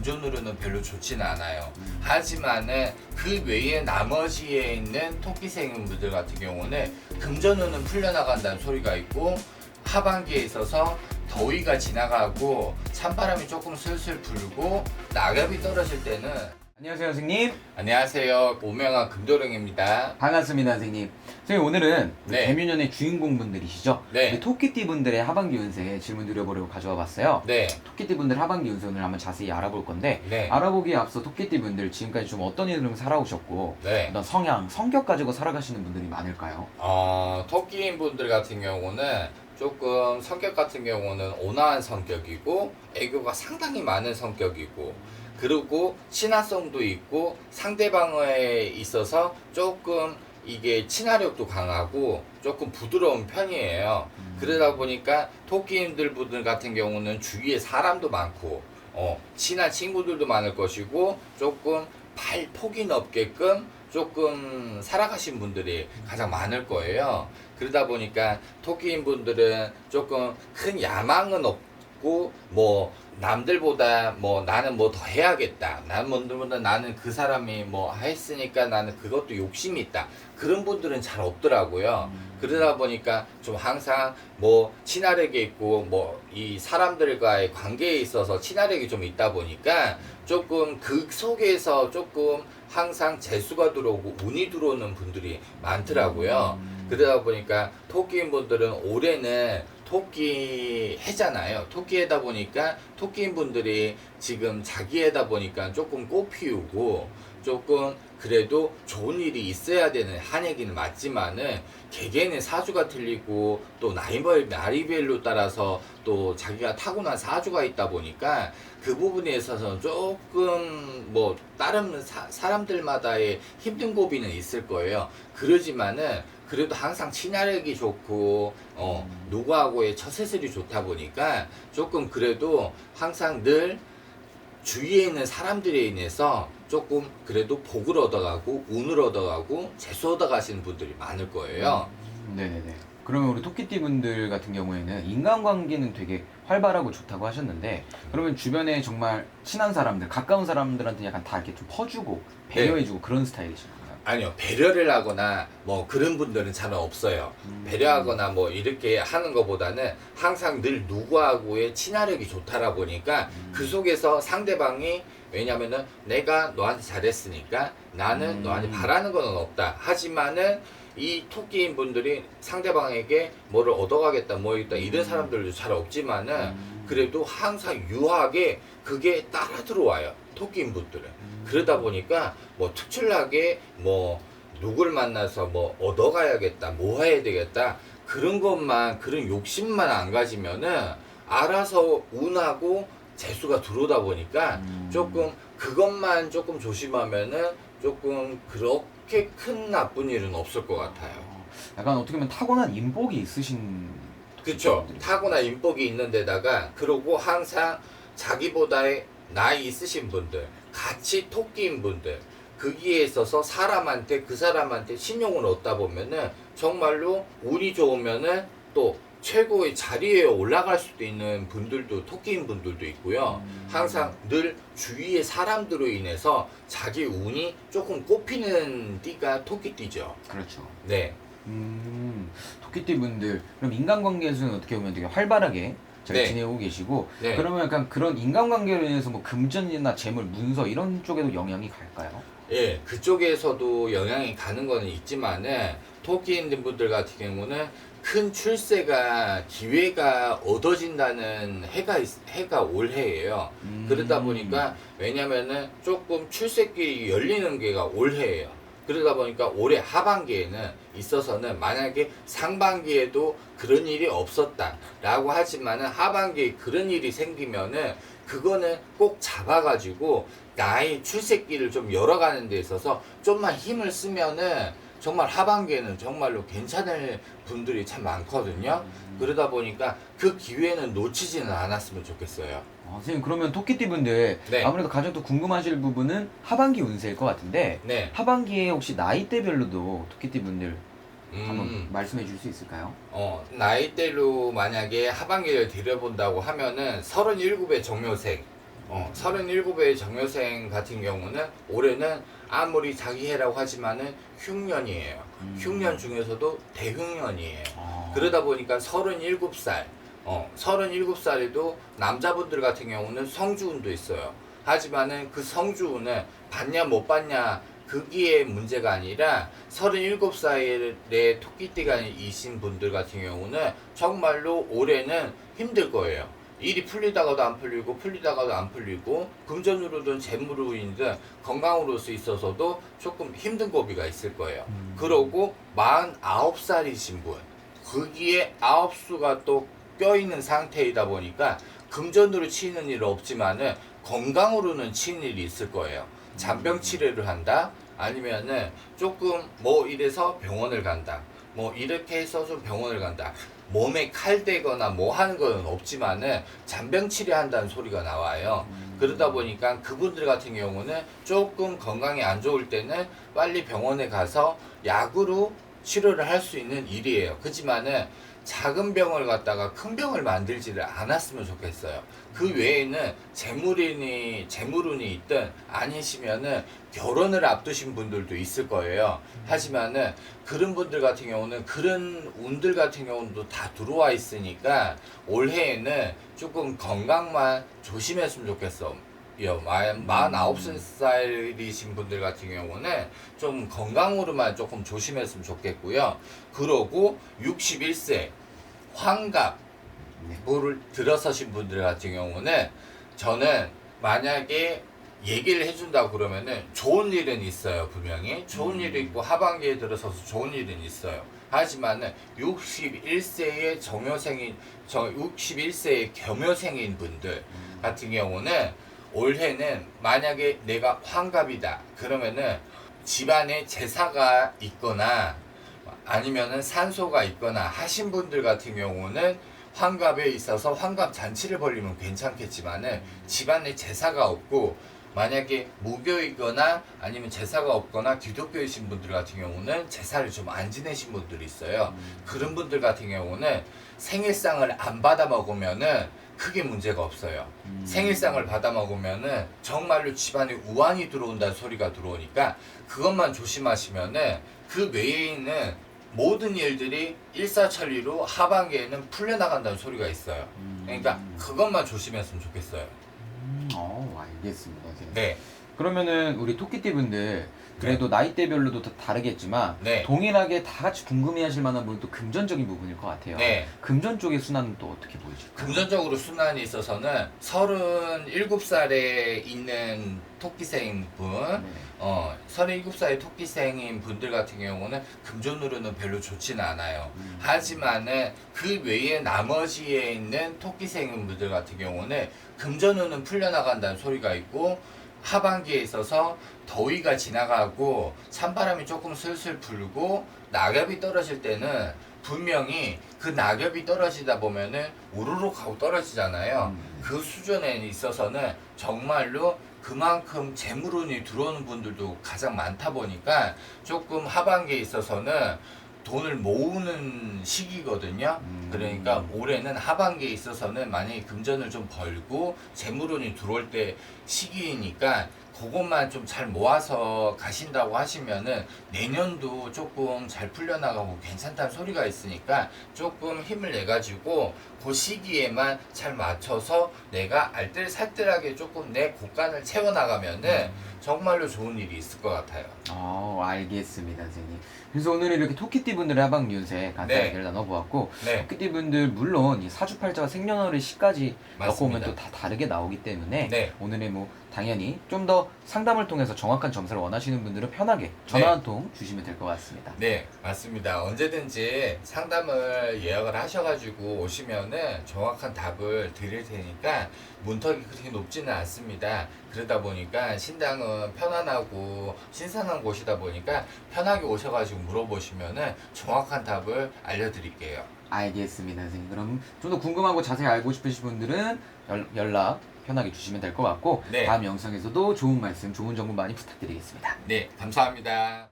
금전으로는 별로 좋지는 않아요. 하지만은 그 외에 나머지에 있는 토끼생인 분들 같은 경우는 금전운은 풀려나간다는 소리가 있고, 하반기에 있어서 더위가 지나가고 찬바람이 조금 슬슬 불고 낙엽이 떨어질 때는. 안녕하세요 선생님. 안녕하세요, 오명한 금도령입니다. 반갑습니다 선생님. 선생님 오늘은 네. 개묘년의 주인공분들이시죠? 네. 우리 토끼띠분들의 하반기 운세 질문 드려보려고 가져와 봤어요. 네. 토끼띠분들 하반기 운세 오늘 한번 자세히 알아볼 건데, 네. 알아보기에 앞서 토끼띠분들 지금까지 좀 어떤 일을 살아오셨고, 네. 어떤 성향, 성격 가지고 살아가시는 분들이 많을까요? 토끼인 분들 같은 경우는 조금 성격 같은 경우는 온화한 성격이고 애교가 상당히 많은 성격이고, 그리고 친화성도 있고 상대방에 있어서 조금 이게 친화력도 강하고 조금 부드러운 편이에요. 그러다 보니까 토끼인들 분들 같은 경우는 주위에 사람도 많고 친한 친구들도 많을 것이고, 조금 폭이 넓게끔 조금 살아가신 분들이 가장 많을 거예요. 그러다 보니까 토끼인 분들은 조금 큰 야망은 없고, 뭐 남들보다 뭐 나는 뭐 더 해야겠다, 남들보다 나는 그 사람이 뭐 했으니까 나는 그것도 욕심이 있다, 그런 분들은 잘 없더라고요. 그러다 보니까 좀 항상 뭐 친화력이 있고 뭐 이 사람들과의 관계에 있어서 친화력이 좀 있다 보니까 조금 그 속에서 조금 항상 재수가 들어오고 운이 들어오는 분들이 많더라고요. 그러다 보니까 토끼인 분들은 올해는 토끼 해잖아요. 토끼 해다 보니까 토끼인 분들이 지금 자기 해다 보니까 조금 꽃 피우고 조금 그래도 좋은 일이 있어야 되는 한 해기는 맞지만은, 개개인의 사주가 틀리고 또 나이별로 따라서 또 자기가 타고난 사주가 있다 보니까 그 부분에 있어서는 조금 뭐 다른 사람들마다의 힘든 고비는 있을 거예요. 그러지만은 그래도 항상 친화력이 좋고 누구하고의 처세술이 좋다 보니까 조금 그래도 항상 늘 주위에 있는 사람들에 인해서 조금 그래도 복을 얻어가고 운을 얻어가고 재수 얻어가시는 분들이 많을 거예요. 네네네. 그러면 우리 토끼띠 분들 같은 경우에는 인간관계는 되게 활발하고 좋다고 하셨는데, 그러면 주변에 정말 친한 사람들, 가까운 사람들한테 약간 다 이렇게 좀 퍼주고 배려해주고 그런 스타일이신가요? 아니요, 배려를 하거나 뭐 그런 분들은 잘 없어요. 배려하거나 뭐 이렇게 하는 것보다는 항상 늘 누구하고의 친화력이 좋다라 보니까 그 속에서 상대방이, 왜냐면은 내가 너한테 잘했으니까 나는 너한테 바라는 건 없다, 하지만은 이 토끼인 분들이 상대방에게 뭐를 얻어가겠다 뭐 있다 이런 사람들도 잘 없지만은 그래도 항상 유하게 그게 따라 들어와요, 토끼인 분들은. 그러다 보니까 뭐 특출나게 뭐 누굴 만나서 뭐 얻어가야겠다 뭐 해야 되겠다 그런 것만, 그런 욕심만 안 가지면은 알아서 운하고 재수가 들어오다 보니까 조금 그것만 조금 조심하면은 조금 그렇게 큰 나쁜 일은 없을 것 같아요. 약간 어떻게 보면 타고난 인복이 있으신. 그쵸. 타고난 인복이 있는 데다가, 그리고 항상 자기보다 나이 있으신 분들, 같이 토끼인 분들, 거기에 있어서 사람한테, 그 사람한테 신용을 얻다 보면은 정말로 운이 좋으면은 또 최고의 자리에 올라갈 수도 있는 분들도, 토끼인 분들도 있고요. 항상 늘 주위의 사람들로 인해서 자기 운이 조금 꼽히는 띠가 토끼띠죠. 그렇죠. 네. 토끼띠 분들, 그럼 인간관계에서는 어떻게 보면 되게 활발하게 잘 네. 지내고 계시고, 네. 그러면 약간 그런 인간관계로 인해서 뭐 금전이나 재물, 문서 이런 쪽에도 영향이 갈까요? 예, 그쪽에서도 영향이 가는 거는 있지만은 토끼인 분들 같은 경우는 큰 출세가, 기회가 얻어진다는 해가 올해예요. 그러다 보니까, 왜냐면은 조금 출세길이 열리는 게가 올해예요. 그러다 보니까 올해 하반기에는 있어서는 만약에 상반기에도 그런 일이 없었다라고 하지만은 하반기에 그런 일이 생기면은 그거는 꼭 잡아가지고 나의 출세길을 좀 열어가는 데 있어서 좀만 힘을 쓰면은 정말 하반기에는 정말로 괜찮을 분들이 참 많거든요. 그러다 보니까 그 기회는 놓치지는 않았으면 좋겠어요. 선생님, 그러면 토끼띠 분들, 네. 아무래도 가장 또 궁금하실 부분은 하반기 운세일 것 같은데, 네. 하반기에 혹시 나이대별로도 토끼띠 분들 한번 음, 말씀해 줄 수 있을까요? 나이대로 만약에 하반기를 들여본다고 하면은 37의 정묘생, 37의 정여생 같은 경우는 올해는 아무리 자기 해라고 하지만은 흉년이에요. 흉년 중에서도 대흉년이에요. 그러다 보니까 37살, 37살에도 남자분들 같은 경우는 성주운도 있어요. 하지만은 그 성주운은 받냐 못 받냐 그게 문제가 아니라 37살의 토끼띠가이신 분들 같은 경우는 정말로 올해는 힘들 거예요. 일이 풀리다가도 안 풀리고 풀리다가도 안 풀리고 금전으로든 재물로든 건강으로서 있어서도 조금 힘든 고비가 있을 거예요. 그러고 49살이신 분 거기에 9수가 또 껴있는 상태이다 보니까 금전으로 치이는 일은 없지만은 건강으로는 치이는 일이 있을 거예요. 잔병 치료를 한다 아니면은 조금 뭐 이래서 병원을 간다 뭐 이렇게 해서 좀 병원을 간다 몸에 칼 대거나 뭐 하는 건 없지만은 잔병 치료한다는 소리가 나와요. 그러다 보니까 그분들 같은 경우는 조금 건강이 안 좋을 때는 빨리 병원에 가서 약으로 치료를 할 수 있는 일이에요. 그렇지만은 작은 병을 갖다가 큰 병을 만들지를 않았으면 좋겠어요. 그 외에는 재물운이 있든 아니시면은 결혼을 앞두신 분들도 있을 거예요. 하지만은 그런 분들 같은 경우는 그런 운들 같은 경우도 다 들어와 있으니까 올해에는 조금 건강만 조심했으면 좋겠어. 49살이신 분들 같은 경우는 좀 건강으로만 조금 조심했으면 좋겠고요. 그러고 61세 환갑 물을 들어서신 분들 같은 경우는 저는 만약에 얘기를 해준다고 그러면은 좋은 일은 있어요. 분명히 좋은 일이 있고 하반기에 들어서서 좋은 일은 있어요. 하지만은 61세의 정여생인 61세의 겸여생인 분들 같은 경우는 올해는 만약에 내가 환갑이다 그러면은 집안에 제사가 있거나 아니면은 산소가 있거나 하신 분들 같은 경우는 환갑에 있어서 환갑 잔치를 벌리면 괜찮겠지만은 집안에 제사가 없고 만약에 무교이거나 아니면 제사가 없거나 기독교이신 분들 같은 경우는 제사를 좀 안 지내신 분들이 있어요. 그런 분들 같은 경우는 생일상을 안 받아 먹으면은 크게 문제가 없어요. 생일상을 받아 먹으면은 정말로 집안에 우환이 들어온다는 소리가 들어오니까 그것만 조심하시면은 그 외에는 모든 일들이 일사천리로 하반기에는 풀려나간다는 소리가 있어요. 그러니까 그것만 조심했으면 좋겠어요. 알겠습니다. 선생님. 네. 그러면은 우리 토끼띠 분들 그래도 나이대별로도 다 다르겠지만 네. 동일하게 다 같이 궁금해하실 만한 부분도 금전적인 부분일 것 같아요. 네. 금전 쪽의 순환은 또 어떻게 보이실까요? 금전적으로 순환이 있어서는 37살에 있는 토끼생 분, 37살의 토끼생인 분들 같은 경우는 금전으로는 별로 좋지는 않아요. 하지만은 그 외에 나머지에 있는 토끼생인 분들 같은 경우는 금전운은 풀려나간다는 소리가 있고 하반기에 있어서 더위가 지나가고 찬바람이 조금 슬슬 불고 낙엽이 떨어질 때는 분명히 그 낙엽이 떨어지다 보면은 우르륵 하고 떨어지잖아요. 그 수준에 있어서는 정말로 그만큼 재물운이 들어오는 분들도 가장 많다 보니까 조금 하반기에 있어서는 돈을 모으는 시기거든요. 그러니까 올해는 하반기에 있어서는 만약에 금전을 좀 벌고 재물운이 들어올 때 시기이니까 그것만 좀 잘 모아서 가신다고 하시면은 내년도 조금 잘 풀려나가고 괜찮다는 소리가 있으니까 조금 힘을 내가지고 그 시기에만 잘 맞춰서 내가 알뜰살뜰하게 조금 내 곳간을 채워나가면은 정말로 좋은 일이 있을 것 같아요. 알겠습니다, 선생님. 그래서 오늘 이렇게 토끼띠 분들의 하반기 운세 간단히 네. 얘기를 나눠보았고 네. 토끼띠 분들 물론 이 사주팔자가 생년월일 시까지 넣고 오면 맞습니다. 또 다 다르게 나오기 때문에 네. 오늘의 뭐 당연히 좀 더 상담을 통해서 정확한 점수를 원하시는 분들은 편하게 전화 한 통 주시면 될 것 같습니다. 네, 맞습니다. 언제든지 상담을 예약을 하셔가지고 오시면은 정확한 답을 드릴 테니까 문턱이 그렇게 높지는 않습니다. 그러다 보니까 신당은 편안하고 신선한 곳이다 보니까 편하게 오셔가지고 물어보시면은 정확한 답을 알려드릴게요. 알겠습니다, 선생님. 그럼 좀 더 궁금하고 자세히 알고 싶으신 분들은 연락 편하게 주시면 될 것 같고 네. 다음 영상에서도 좋은 말씀, 좋은 정보 많이 부탁드리겠습니다. 네, 감사합니다.